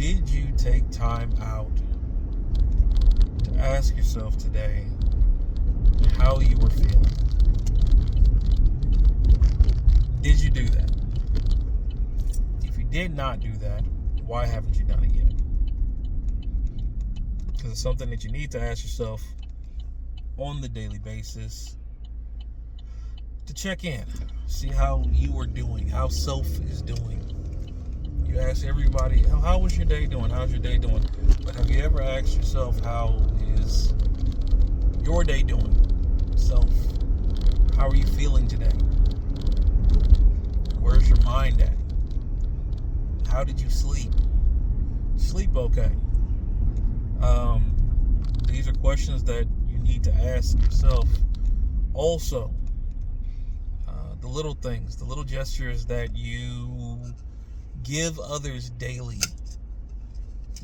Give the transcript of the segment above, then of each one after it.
did you take time out to ask yourself today how you were feeling? Did you do that? If you did not do that, why haven't you done it yet? Because it's something that you need to ask yourself on the daily basis to check in, see how you are doing, how self is doing. You ask everybody, how was your day doing? How's your day doing? But have you ever asked yourself, how is your day doing? Self, how are you feeling today? Where's your mind at? How did you sleep? Sleep okay? These are questions that you need to ask yourself. Also, the little things, the little gestures that you give others daily.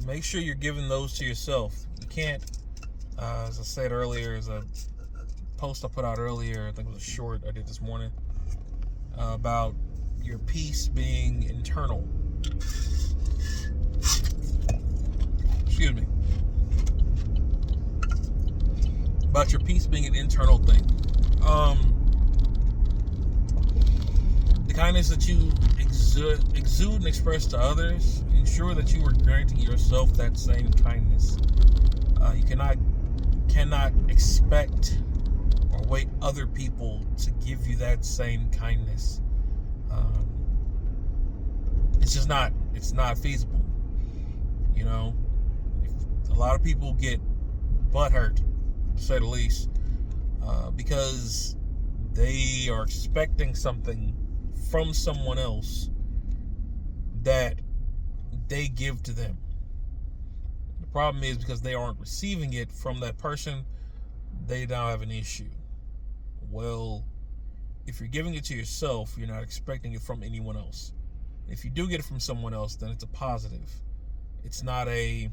Make sure you're giving those to yourself. You can't, as I said earlier, as a post I put out earlier, I think it was a short I did this morning, about your peace being internal. Excuse me. About your peace being an internal thing. The kindness that you exude and express to others, ensure that you are granting yourself that same kindness. You cannot expect or wait other people to give you that same kindness. It's not feasible. You know, a lot of people get butthurt, to say the least, because they are expecting something from someone else that they give to them. The problem is, because they aren't receiving it from that person, they now have an issue. Well, if you're giving it to yourself, you're not expecting it from anyone else. If you do get it from someone else, then it's a positive. It's not a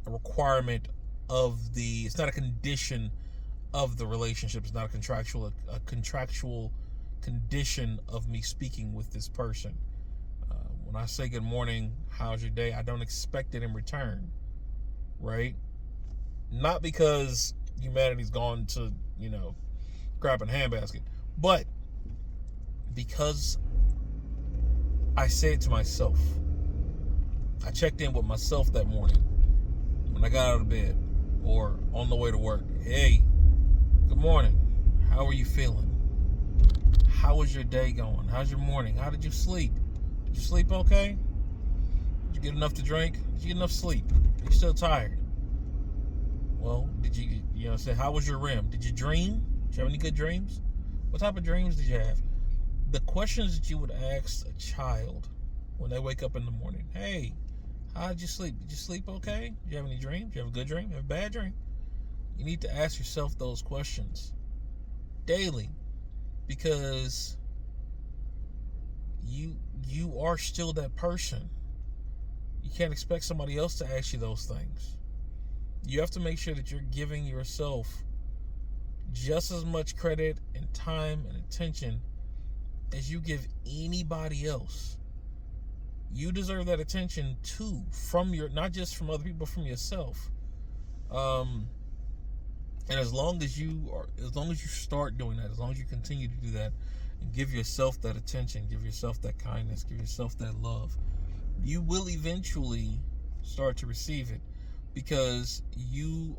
requirement of the, it's not a condition of the relationship. It's not a contractual condition of me speaking with this person. When I say good morning, how's your day, I don't expect it in return, right? Not because humanity's gone to, crap in a handbasket, but because I say it to myself. I checked in with myself that morning when I got out of bed or on the way to work. Hey, good morning. How are you feeling? How was your day going? How's your morning? How did you sleep? Did you sleep okay? Did you get enough to drink? Did you get enough sleep? Are you still tired? Well, did you say, how was your REM? Did you dream? Did you have any good dreams? What type of dreams did you have? The questions that you would ask a child when they wake up in the morning. Hey, how did you sleep? Did you sleep okay? Did you have any dreams? Did you have a good dream? Did you have a bad dream? You need to ask yourself those questions daily, because you are still that person. You can't expect somebody else to ask you those things. You have to make sure that you're giving yourself just as much credit and time and attention as you give anybody else. You deserve that attention too, not just from other people, but from yourself. And as long as you start doing that, as long as you continue to do that, and give yourself that attention, give yourself that kindness, give yourself that love, you will eventually start to receive it, because you,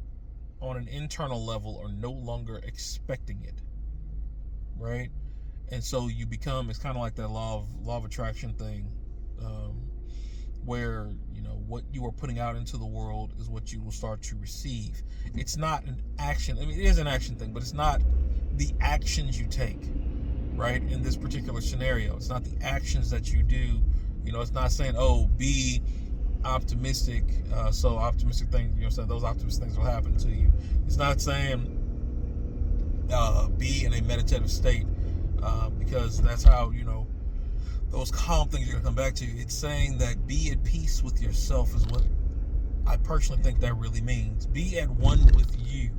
on an internal level, are no longer expecting it, right? And so you become, it's kind of like that law of attraction thing, where what you are putting out into the world is what you will start to receive. It's not an action. I mean, it is an action thing, but it's not the actions you take, right? In this particular scenario, it's not the actions that you do. It's not saying, oh, be optimistic, so optimistic things, those optimistic things will happen to you. It's not saying be in a meditative state, because that's how, those calm things are going to come back to you. It's saying that be at peace with yourself is what I personally think that really means. Be at one with you.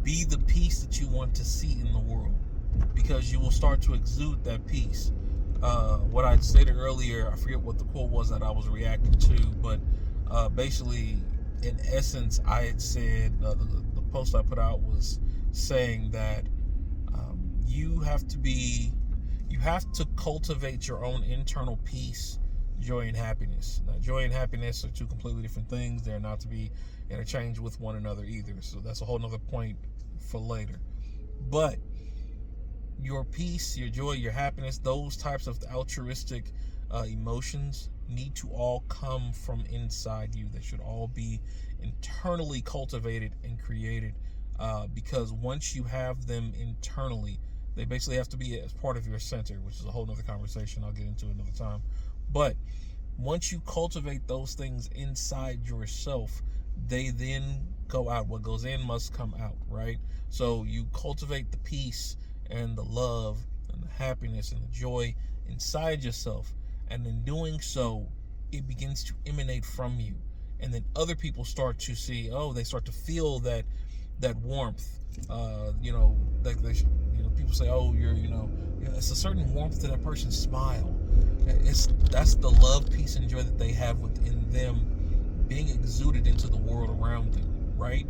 Be the peace that you want to see in the world, because you will start to exude that peace. what I stated earlier, I forget what the quote was that I was reacting to, but basically, in essence, I had said, the post I put out was saying that you have to cultivate your own internal peace, joy, and happiness. Now, joy and happiness are two completely different things. They're not to be interchanged with one another either. So that's a whole nother point for later. But your peace, your joy, your happiness, those types of altruistic emotions need to all come from inside you. They should all be internally cultivated and created, because once you have them internally, they basically have to be as part of your center, which is a whole nother conversation I'll get into another time. But once you cultivate those things inside yourself, they then go out. What goes in must come out, right? So you cultivate the peace and the love and the happiness and the joy inside yourself, and in doing so, it begins to emanate from you, and then other people start to see, they start to feel that warmth. People say, it's a certain warmth to that person's smile. That's the love, peace, and joy that they have within them being exuded into the world around them, right?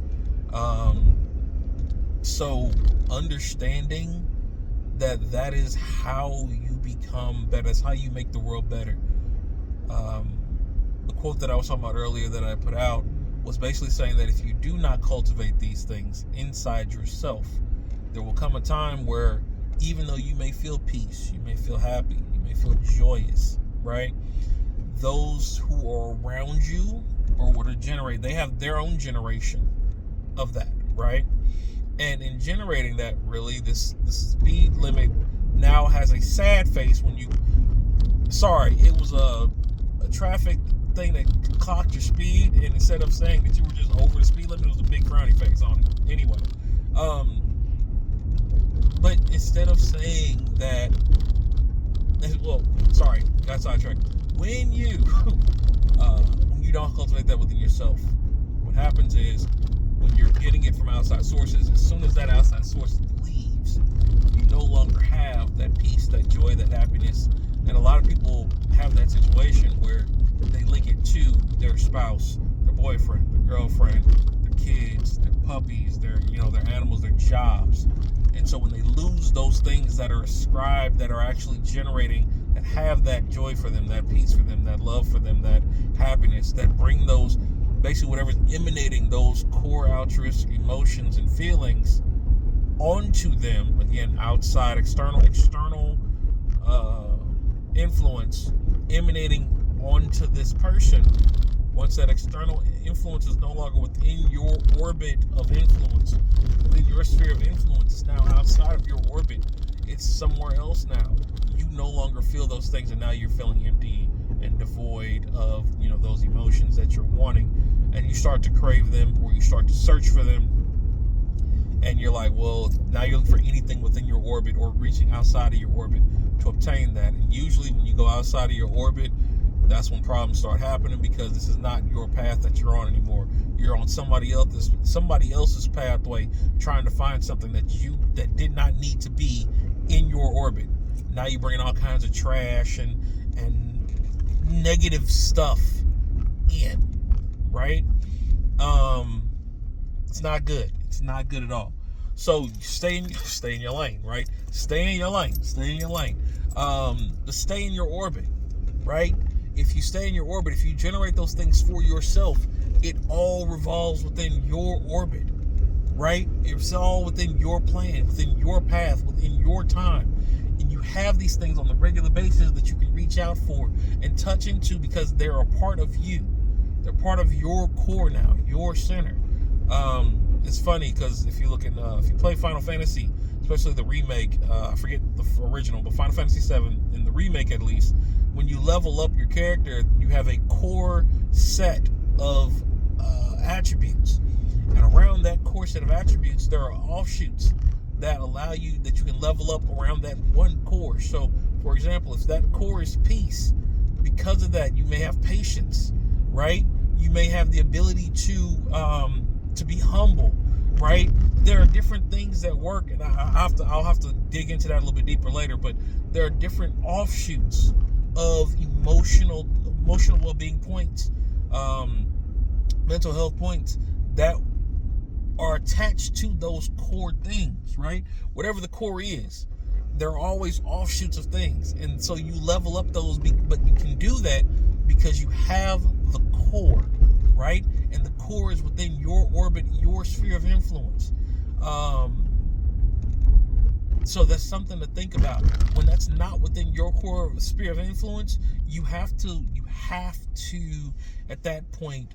So understanding that is how you become better. That's how you make the world better. The quote that I was talking about earlier that I put out was basically saying that if you do not cultivate these things inside yourself, there will come a time where even though you may feel peace, you may feel happy, you may feel joyous, right? Those who are around you or what are generated, they have their own generation of that, right? And in generating that, really, this speed limit now has a sad face when you... Sorry, it was a traffic thing that clocked your speed, and instead of saying that you were just over the speed limit, it was a big frowny face on it. Anyway, but instead of saying that... Well, sorry, got sidetracked. When you don't cultivate that within yourself, what happens is, when you're getting it from outside sources, as soon as that outside source leaves, you no longer have that peace, that joy, that happiness. And a lot of people have that situation where they link it to their spouse, their boyfriend, their girlfriend, their kids, their puppies, their animals, their jobs. And so when they lose those things that are ascribed, that are actually generating, that have that joy for them, that peace for them, that love for them, that happiness, that bring those, basically whatever's emanating those core altruistic emotions and feelings onto them, again, outside, external influence emanating onto this person. Once that external influence is no longer within your orbit of influence, within your sphere of influence, it's now outside of your orbit, it's somewhere else now. You no longer feel those things, and now you're feeling empty and devoid of those emotions that you're wanting, and you start to crave them, or you start to search for them, and you're like, well, now you're looking for anything within your orbit or reaching outside of your orbit to obtain that. And usually when you go outside of your orbit, that's when problems start happening, because this is not your path that you're on anymore. You're on somebody else's pathway, trying to find something that did not need to be in your orbit. Now you're bringing all kinds of trash and negative stuff in, right? It's not good. It's not good at all. So stay in your lane, right? Stay in your lane. Stay in your orbit, right? If you stay in your orbit, if you generate those things for yourself, it all revolves within your orbit, right? It's all within your plan, within your path, within your time. And you have these things on a regular basis that you can reach out for and touch into, because they're a part of you. They're part of your core now, your center. It's funny because if you play Final Fantasy, especially the remake, I forget the original, but Final Fantasy VII, in the remake at least, when you level up your character, you have a core set of attributes. And around that core set of attributes, there are offshoots that allow you, that you can level up around that one core. So, for example, if that core is peace, because of that, you may have patience, right? You may have the ability to be humble, right? There are different things that work, and I'll have to dig into that a little bit deeper later, but there are different offshoots of emotional well-being points, mental health points that are attached to those core things, right? Whatever the core is, there are always offshoots of things. And so you level up those, but you can do that because you have the core, right? And the core is within your orbit, your sphere of influence. So that's something to think about. When that's not within your core sphere of influence, you have to, at that point,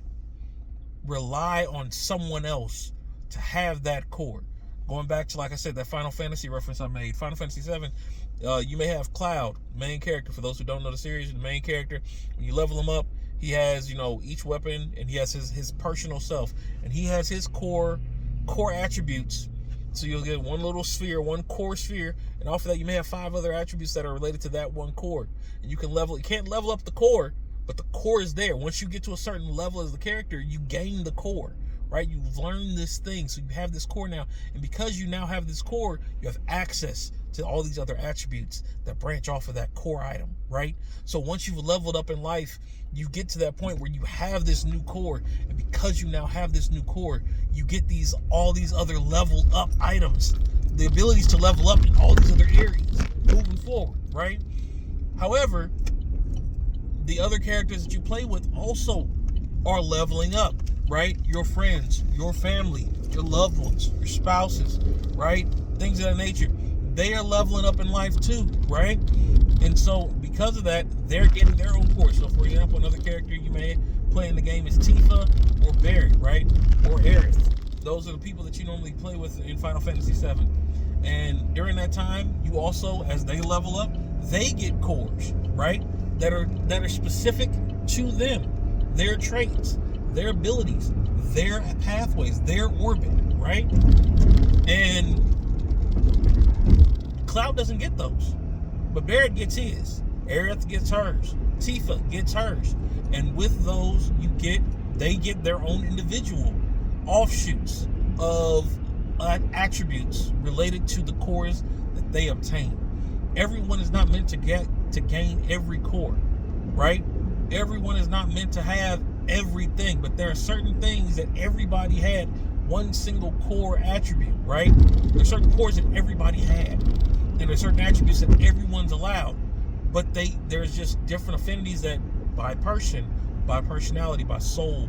rely on someone else to have that core. Going back to, like I said, that Final Fantasy reference I made, Final Fantasy 7, you may have Cloud, main character. For those who don't know the series, the main character, when you level him up, he has, each weapon, and he has his personal self, and he has his core attributes. So you'll get one little sphere, one core sphere, and off of that you may have 5 other attributes that are related to that one core. And you can't level up the core, but the core is there. Once you get to a certain level as the character, you gain the core, right? You've learned this thing, so you have this core now. And because you now have this core, you have access to all these other attributes that branch off of that core item, right? So once you've leveled up in life, you get to that point where you have this new core, and because you now have this new core, you get all these other leveled up items, the abilities to level up in all these other areas moving forward, right? However, the other characters that you play with also are leveling up, right? Your friends, your family, your loved ones, your spouses, right? Things of that nature. They are leveling up in life too, right? And so because of that, they're getting their own core. So for example, another character you may play in the game is Tifa or Barret, right? Or Aerith. Those are the people that you normally play with in Final Fantasy 7. And during that time, you also, as they level up, they get cores, right? That are specific to them, their traits, their abilities, their pathways, their orbit, right? And Cloud doesn't get those, but Barret gets his. Aerith gets hers. Tifa gets hers. And with those, they get their own individual offshoots of attributes related to the cores that they obtain. Everyone is not meant to gain every core, right? Everyone is not meant to have everything, but there are certain things that everybody had one single core attribute, right? There's certain cores that everybody had, and there's certain attributes that everyone's allowed, but there's just different affinities that by person, by personality, by soul,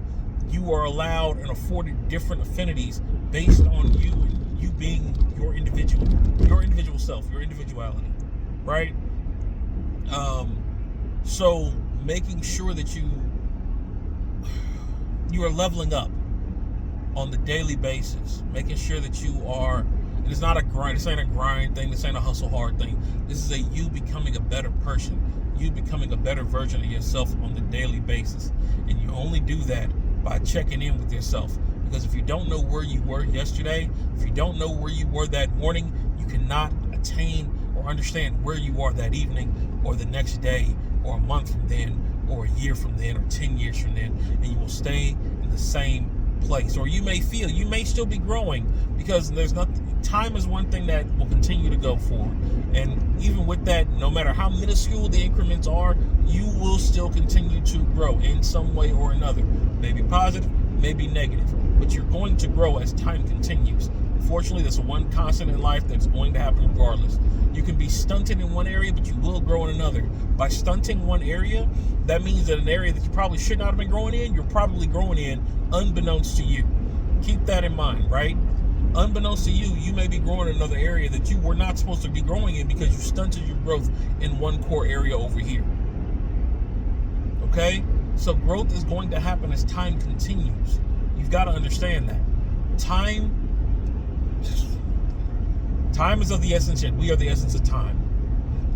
you are allowed and afforded different affinities based on you and you being your individual self, your individuality, right? So making sure that you are leveling up on the daily basis, making sure that you are, and it's not a grind, this ain't a grind thing, this ain't a hustle hard thing, this is a you becoming a better person, you becoming a better version of yourself on the daily basis. And you only do that by checking in with yourself, because if you don't know where you were yesterday, if you don't know where you were that morning, you cannot attain or understand where you are that evening or the next day or a month from then or a year from then or 10 years from then, and you will stay in the same place. Or you may still be growing, because there's nothing, time is one thing that will continue to go forward, and even with that, no matter how minuscule the increments are, you will still continue to grow in some way or another, maybe positive, maybe negative, but you're going to grow as time continues. Unfortunately, there's one constant in life that's going to happen regardless. You can be stunted in one area, but you will grow in another. By stunting one area, that means that an area that you probably should not have been growing in, you're probably growing in unbeknownst to you. Keep that in mind, right? Unbeknownst to you, you may be growing in another area that you were not supposed to be growing in because you stunted your growth in one core area over here. Okay? So growth is going to happen as time continues. You've got to understand that. Time is of the essence, yet we are the essence of time.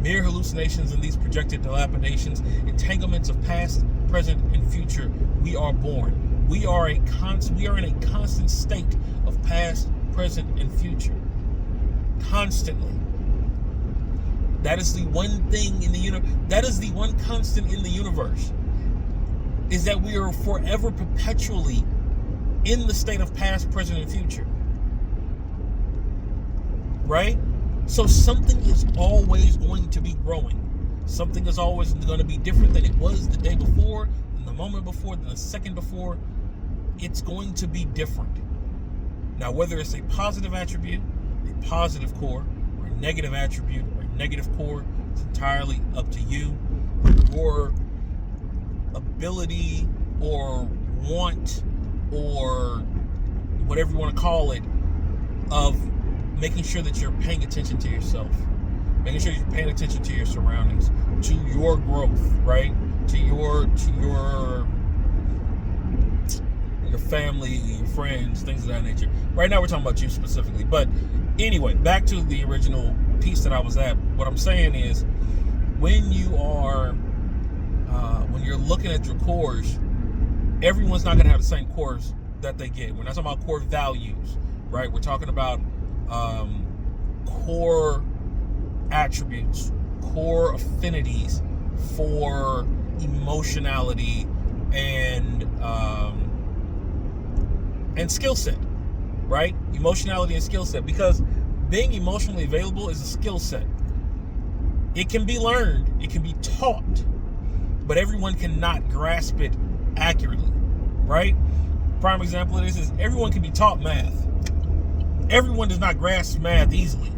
Mere hallucinations in these projected dilapidations, entanglements of past, present, and future, we are born. We are in a constant state of past, present, and future. Constantly. That is the one thing in the universe. That is the one constant in the universe. Is that we are forever, perpetually in the state of past, present, and future. Right? So something is always going to be growing. Something is always going to be different than it was the day before, than the moment before, than the second before. It's going to be different. Now, whether it's a positive attribute, a positive core, or a negative attribute, or a negative core, it's entirely up to you. Your ability or want, or whatever you want to call it, of making sure that you're paying attention to yourself, making sure you're paying attention to your surroundings, to your growth, right? To your family, your friends, things of that nature. Right now we're talking about you specifically. But anyway, back to the original piece that I was at. What I'm saying is, when you are when you're looking at your cores, everyone's not going to have the same cores that they get. We're not talking about core values, right? We're talking about core attributes, core affinities for emotionality and skill set, right? Emotionality and skill set, because being emotionally available is a skill set. It can be learned, it can be taught, but everyone cannot grasp it accurately, right? Prime example of this is everyone can be taught math. Everyone does not grasp math easily.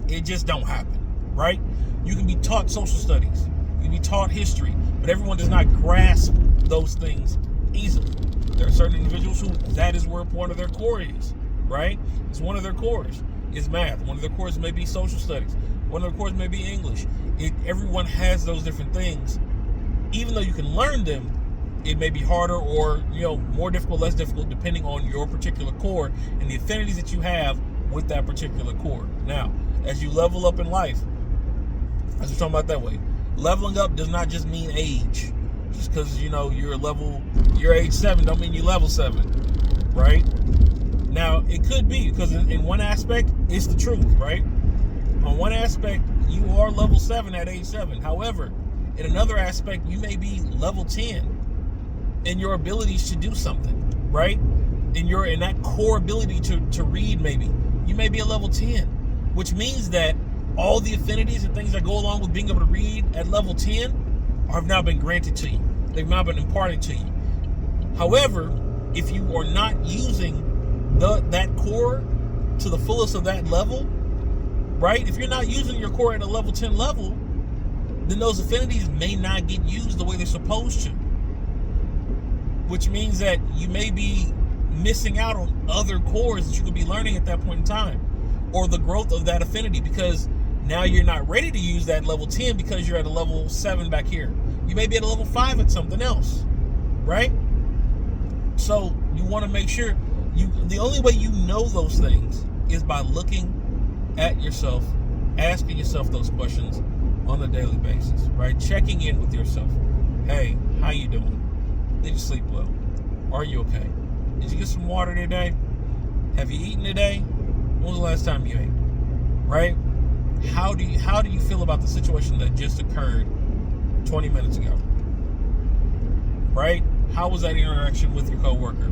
It just don't happen, right? You can be taught social studies, you can be taught history, but everyone does not grasp those things easily. There are certain individuals who that is where one of their core is, right? It's one of their cores is math. One of their cores may be social studies. One of their cores may be English. Everyone has those different things. Even though you can learn them, it may be harder or, more difficult, less difficult, depending on your particular core and the affinities that you have with that particular core. Now, as you level up in life, as we're talking about that way, leveling up does not just mean age. Just because, you're age 7 don't mean you level 7, right? Now, it could be, because in one aspect, it's the truth, right? On one aspect, you are level 7 at age 7. However, in another aspect, you may be level 10 in your abilities to do something, right? In that core ability to read, maybe. You may be a level 10, which means that all the affinities and things that go along with being able to read at level 10 have now been granted to you. They've now been imparted to you. However, if you are not using that core to the fullest of that level, right? If you're not using your core at a level 10 level, then those affinities may not get used the way they're supposed to. Which means that you may be missing out on other cores that you could be learning at that point in time, or the growth of that affinity, because now you're not ready to use that level 10 because you're at a level 7 back here. You may be at a level 5 at something else, right? So you want to make sure the only way you know those things is by looking at yourself, asking yourself those questions on a daily basis, right? Checking in with yourself. Hey, how you doing? Did you sleep well? Are you okay? Did you get some water today? Have you eaten today? When was the last time you ate? Right? How do you feel about the situation that just occurred 20 minutes ago? Right? How was that interaction with your coworker?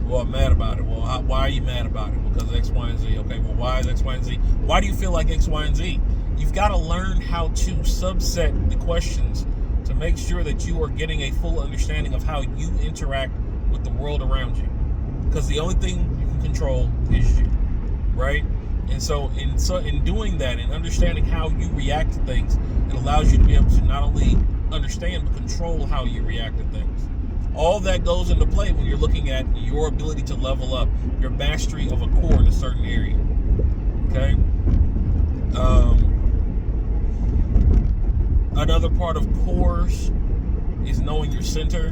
Well, I'm mad about it. Well, why are you mad about it? Because of X, Y, and Z. Okay, well, why is X, Y, and Z? Why do you feel like X, Y, and Z? You've got to learn how to subset the questions to make sure that you are getting a full understanding of how you interact with the world around you. Because the only thing you can control is you, right? And so in doing that and understanding how you react to things, it allows you to be able to not only understand but control how you react to things. All that goes into play when you're looking at your ability to level up, your mastery of a core in a certain area. Okay? Another part of cores is knowing your center,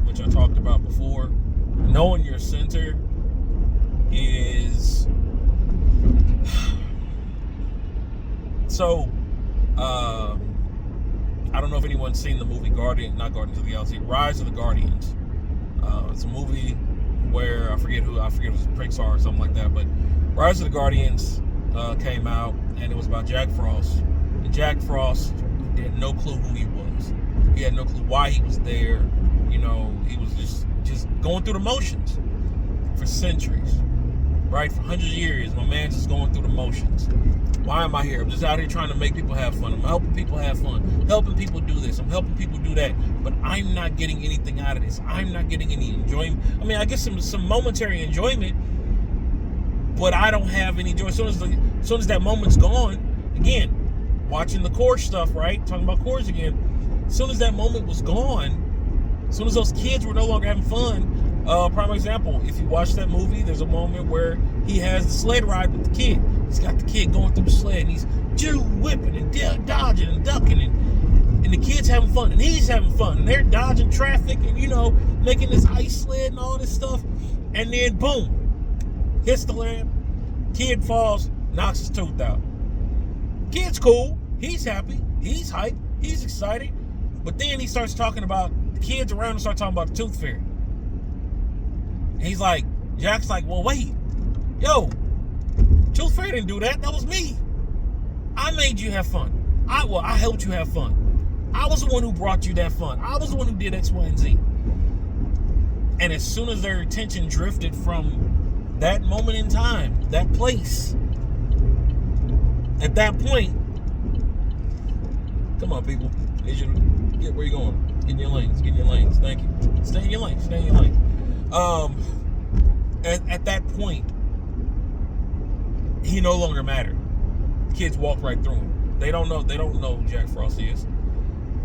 which I talked about before. Knowing your center is so I don't know if anyone's seen the movie Guardians of the Galaxy, Rise of the Guardians. It's a movie where I forget if it was Pixar or something like that, but Rise of the Guardians came out, and it was about Jack Frost. And Jack Frost had no clue who he was. He had no clue why he was there. He was just going through the motions for centuries, right? For hundreds of years, my man's just going through the motions. Why am I here? I'm just out here trying to make people have fun. I'm helping people have fun, helping people do this. I'm helping people do that. But I'm not getting anything out of this. I'm not getting any enjoyment. I mean, I get some momentary enjoyment, but I don't have any joy. As soon as that moment's gone, again, watching the core stuff, right? Talking about cores again. As soon as that moment was gone, as soon as those kids were no longer having fun, prime example, if you watch that movie, there's a moment where he has the sled ride with the kid. He's got the kid going through the sled, and he's whipping and dodging and ducking, and the kid's having fun, and he's having fun, and they're dodging traffic and, making this ice sled and all this stuff, and then boom, hits the land, kid falls, knocks his tooth out. Kid's cool, he's happy, he's hyped, he's excited, but then he starts talking about, the kids around him start talking about the tooth fairy. And he's like, Jack's like, well, wait, yo, tooth fairy didn't do that. That was me. I made you have fun. I helped you have fun. I was the one who brought you that fun. I was the one who did X, Y, and Z. And as soon as their attention drifted from that moment in time, that place, at that point, come on, people. I need you to get where you're going. Get in your lanes. Get in your lanes. Thank you. Stay in your lane. Stay in your lane. At that point, he no longer mattered. The kids walked right through him. They don't know who Jack Frost is.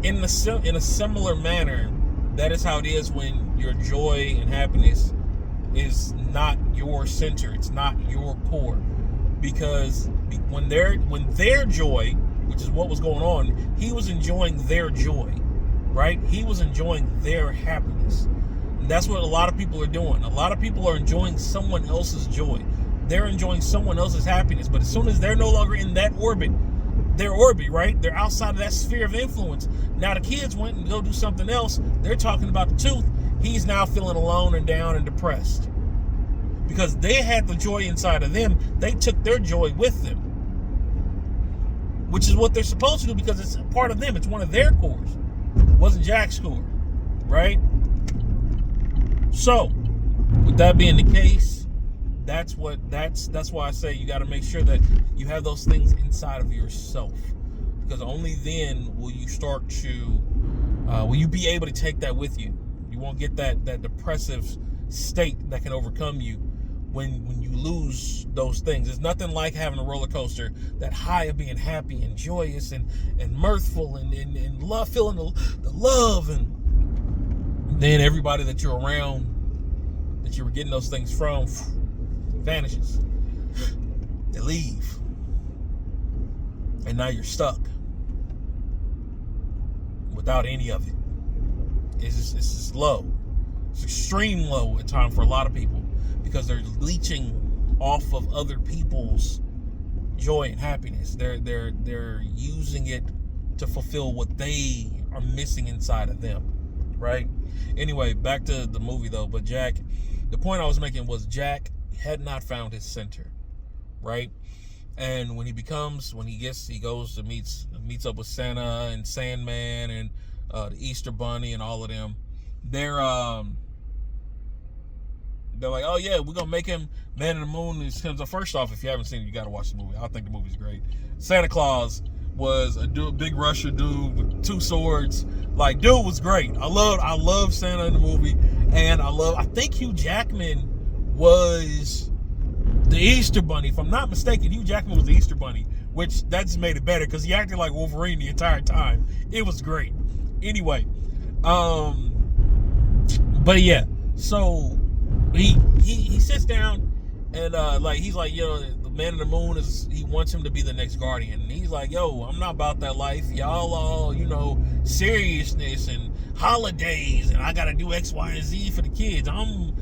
In a similar manner, that is how it is when your joy and happiness is not your center. It's not your core. Because when their joy, which is what was going on, he was enjoying their joy, right? He was enjoying their happiness. And that's what a lot of people are doing. A lot of people are enjoying someone else's joy. They're enjoying someone else's happiness. But as soon as they're no longer in that orbit, right? They're outside of that sphere of influence. Now the kids went and go do something else. They're talking about the tooth. He's now feeling alone and down and depressed. Because they had the joy inside of them. They took their joy with them. Which is what they're supposed to do because it's a part of them. It's one of their cores. It wasn't Jack's core. Right? So, with that being the case, that's why I say you got to make sure that you have those things inside of yourself, because only then will you start to will you be able to take that with you. You won't get that depressive state that can overcome you when you lose those things. It's nothing like having a roller coaster, that high of being happy and joyous and mirthful and love, feeling the love, and then everybody that you're around, that you were getting those things from, vanishes. They leave. And now you're stuck without any of it. It's just low. It's extreme low at times for a lot of people because they're leeching off of other people's joy and happiness. They're using it to fulfill what they are missing inside of them. Right? Anyway, back to the movie though. But Jack, the point I was making was Jack had not found his center, right? And when he goes to meets up with Santa and Sandman and the Easter Bunny and all of them, they're like, oh yeah, we're gonna make him Man in the Moon. First off, if you haven't seen it, you gotta watch the movie. I think the movie's great. Santa Claus was a big Russia dude with two swords. Like, dude was great. I love Santa in the movie, and I think Hugh Jackman was the Easter Bunny. If I'm not mistaken, Hugh Jackman was the Easter Bunny, which that just made it better because he acted like Wolverine the entire time. It was great. Anyway, but yeah, so he sits down and he's like, the Man in the Moon he wants him to be the next Guardian, and he's like, yo, I'm not about that life. Y'all all, seriousness and holidays, and I gotta do X, Y, and Z for the kids. I'm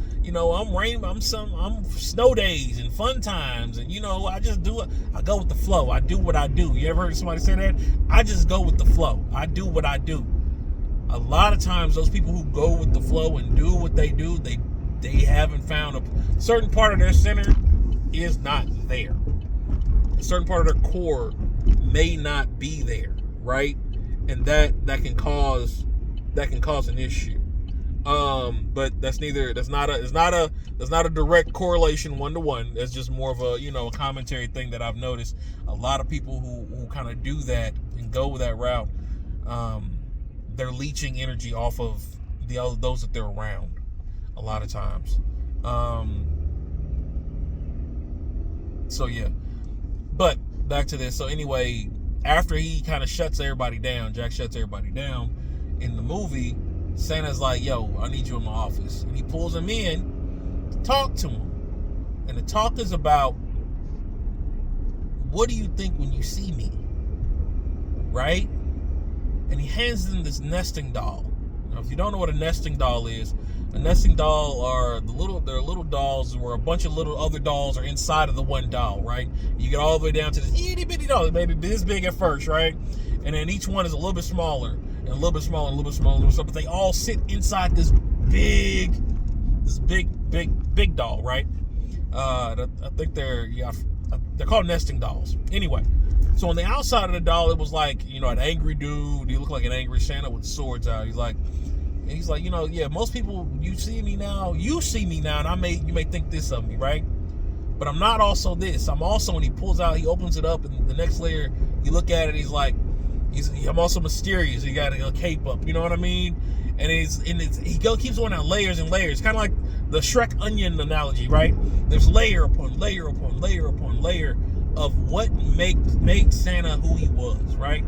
rainbow. I'm snow days and fun times, and I just do it. I go with the flow. I do what I do. You ever heard somebody say that? I just go with the flow. I do what I do. A lot of times, those people who go with the flow and do what they do, they haven't found a certain part of their center is not there. A certain part of their core may not be there, right? And that can cause an issue. But that's not a direct correlation 1-to-1. It's just more of a, a commentary thing that I've noticed. A lot of people who kind of do that and go that route, they're leeching energy off of those that they're around a lot of times. So yeah, but back to this. So anyway, after he kind of shuts everybody down, Jack shuts everybody down in the movie, Santa's like, yo, I need you in my office. And he pulls him in to talk to him. And the talk is about, what do you think when you see me? Right? And he hands them this nesting doll. Now, if you don't know what a nesting doll is, a nesting doll they're little dolls where a bunch of little other dolls are inside of the one doll, right? You get all the way down to this itty bitty doll, maybe this big at first, right? And then each one is a little bit smaller, and a little bit smaller, and a little bit smaller, but they all sit inside this big doll, right? I think they're called nesting dolls. Anyway, so on the outside of the doll, it was like, an angry dude. He looked like an angry Santa with swords out. He's like, yeah, most people, you see me now, and you may think this of me, right? But I'm not also this. I'm also, when he pulls out, he opens it up, and the next layer, you look at it, he's like, I'm also mysterious. He got a cape up, you know what I mean? And he keeps going down layers and layers, kind of like the Shrek onion analogy, right? There's layer upon layer upon layer upon layer of what made Santa who he was, right?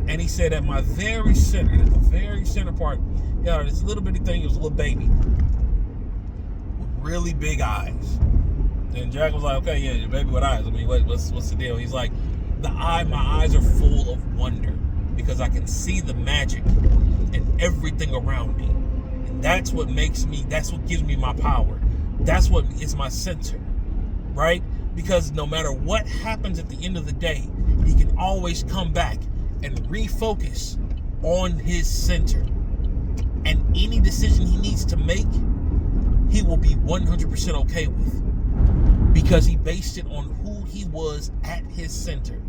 And he said, at the very center part, this little bitty thing, it was a little baby with really big eyes. And Jack was like, okay, yeah, baby with eyes. I mean, what's the deal? He's like, my eyes are full of wonder because I can see the magic in everything around me. And that's what gives me my power. That's what is my center, right? Because no matter what happens at the end of the day, he can always come back and refocus on his center. And any decision he needs to make, he will be 100% okay with. Because he based it on who he was at his center,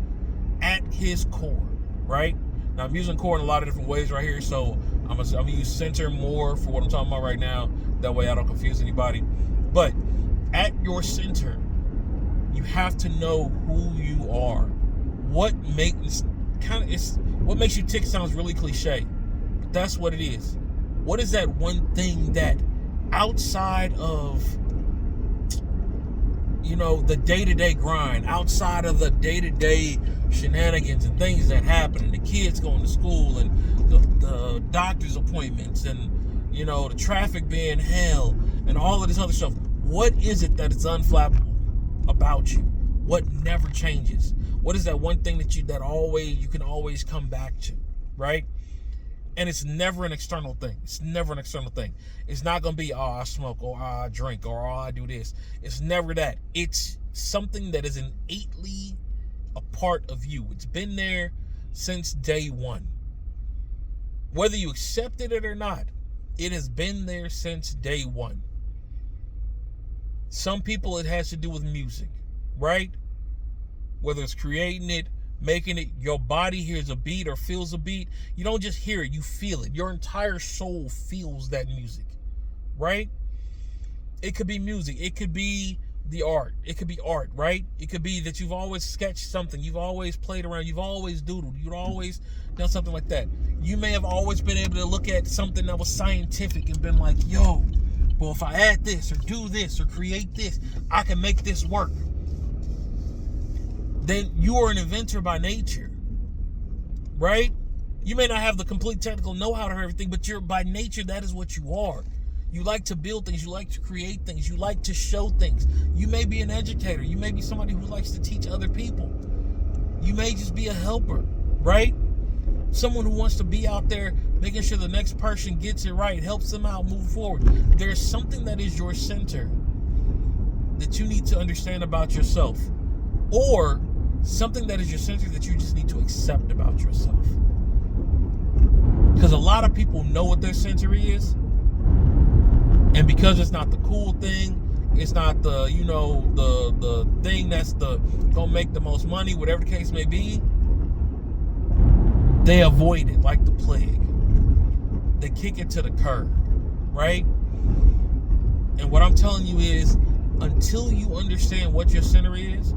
at his core, right? Now, I'm using core in a lot of different ways right here, so I'm going to use center more for what I'm talking about right now. That way I don't confuse anybody. But at your center, you have to know who you are. What makes you tick sounds really cliche, but that's what it is. What is that one thing that outside of, the day-to-day grind, outside of the day-to-day shenanigans and things that happen, and the kids going to school, and the doctor's appointments, and, the traffic being hell, and all of this other stuff, what is it that is unflappable about you? What never changes? What is that one thing that you can always come back to, right? And it's never an external thing. It's never an external thing. It's not going to be, I smoke, or I drink, or I do this. It's never that. It's something that is innately a part of you. It's been there since day one. Whether you accepted it or not, it has been there since day one. Some people, it has to do with music, right? Whether it's creating it, making it, your body hears a beat or feels a beat. You don't just hear it, you feel it. Your entire soul feels that music, right? It could be music. It could be the art. It could be art, right? It could be that you've always sketched something. You've always played around. You've always doodled. You've always done something like that. You may have always been able to look at something that was scientific and been like, yo, well, if I add this or do this or create this, I can make this work. Then you are an inventor by nature, right? You may not have the complete technical know-how to everything, but you're by nature, that is what you are. You like to build things. You like to create things. You like to show things. You may be an educator. You may be somebody who likes to teach other people. You may just be a helper, right? Someone who wants to be out there making sure the next person gets it right, helps them out, move forward. There's something that is your center that you need to understand about yourself, or something that is your center that you just need to accept about yourself. Because a lot of people know what their center is, and because it's not the cool thing, it's not the, the thing that's gonna make the most money, whatever the case may be, they avoid it like the plague. They kick it to the curb, right? And what I'm telling you is, until you understand what your center is,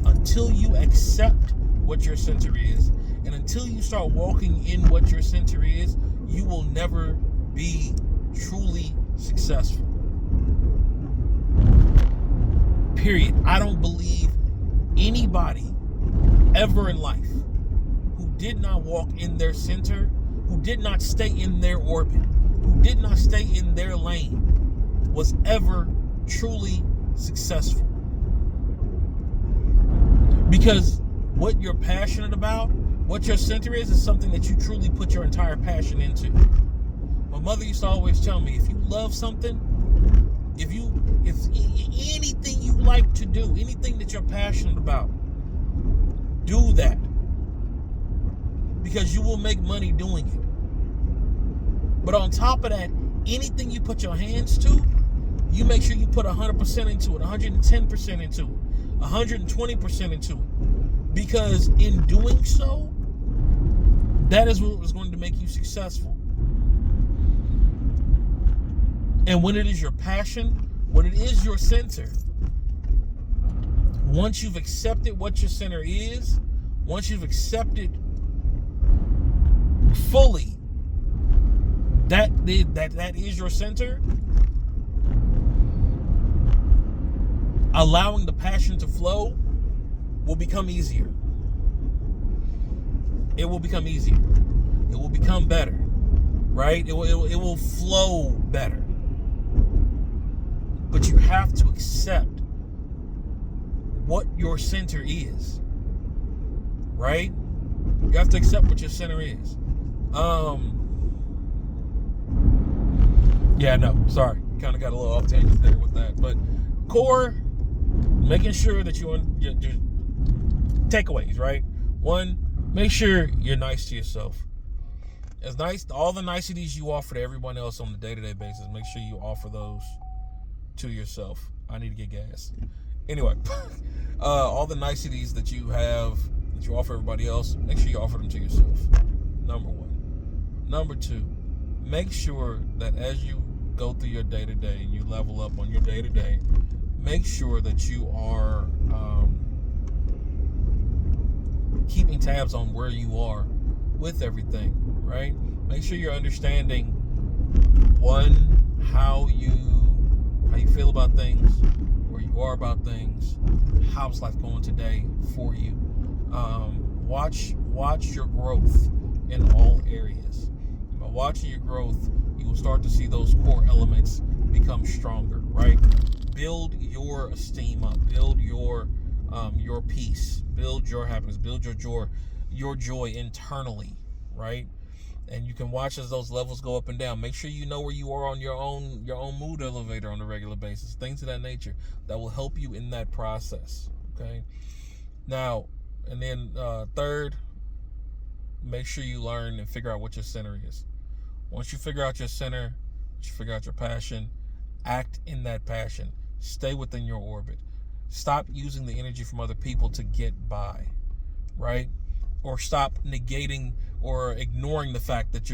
until you accept what your center is, and until you start walking in what your center is, you will never be truly successful. Period. I don't believe anybody ever in life who did not walk in their center, who did not stay in their orbit, who did not stay in their lane, was ever truly successful. Because what you're passionate about, what your center is something that you truly put your entire passion into. My mother used to always tell me, if you love something, if anything you like to do, anything that you're passionate about, do that. Because you will make money doing it. But on top of that, anything you put your hands to, you make sure you put 100% into it, 110% into it, 120% into it. Because in doing so, that is what is going to make you successful. And when it is your passion, when it is your center, once you've accepted what your center is, once you've accepted fully that is your center, allowing the passion to flow will become easier. It will become easier. It will become better, right? It will flow better. But you have to accept what your center is, right? You have to accept what your center is. Yeah, no, sorry. Kind of got a little off tangent there with that. But core, making sure that your takeaways, right? One, make sure you're nice to yourself. As nice, all the niceties you offer to everyone else on a day-to-day basis, make sure you offer those to yourself. I need to get gas. Anyway, all the niceties that you have, that you offer everybody else, make sure you offer them to yourself. Number one. Number two, make sure that as you go through your day-to-day and you level up on your day-to-day, make sure that you are keeping tabs on where you are with everything, right? Make sure you're understanding, one, how you feel about things, where you are about things, how's life going today for you. Watch your growth in all areas. By watching your growth, you will start to see those core elements become stronger, right? Build your esteem up, build your peace, build your happiness, build your joy internally, right? And you can watch as those levels go up and down. Make sure you know where you are on your own mood elevator on a regular basis, things of that nature that will help you in that process. Okay. Now, and then third, make sure you learn and figure out what your center is. Once you figure out your center, once you figure out your passion, act in that passion. Stay within your orbit. Stop using the energy from other people to get by, right? Or stop negating or ignoring the fact that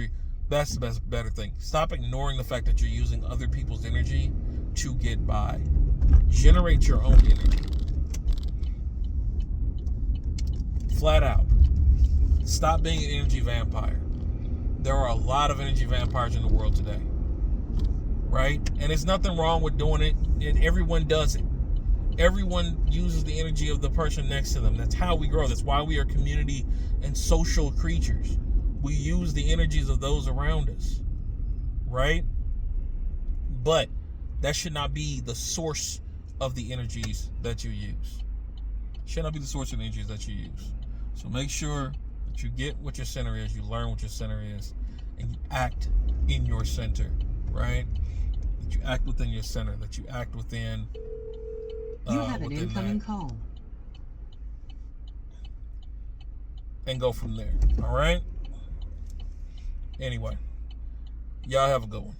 that's the better thing. Stop ignoring the fact that you're using other people's energy to get by. Generate your own energy. Flat out. Stop being an energy vampire. There are a lot of energy vampires in the world today, right? And there's nothing wrong with doing it, and everyone does it. Everyone uses the energy of the person next to them. That's how we grow. That's why we are community and social creatures. We use the energies of those around us, right? But that should not be the source of the energies that you use. Should not be the source of the energies that you use. So make sure that you get what your center is, you learn what your center is, and you act in your center, right? That you act within your center, that you act within you have an incoming call. And go from there. All right? Anyway, y'all have a good one.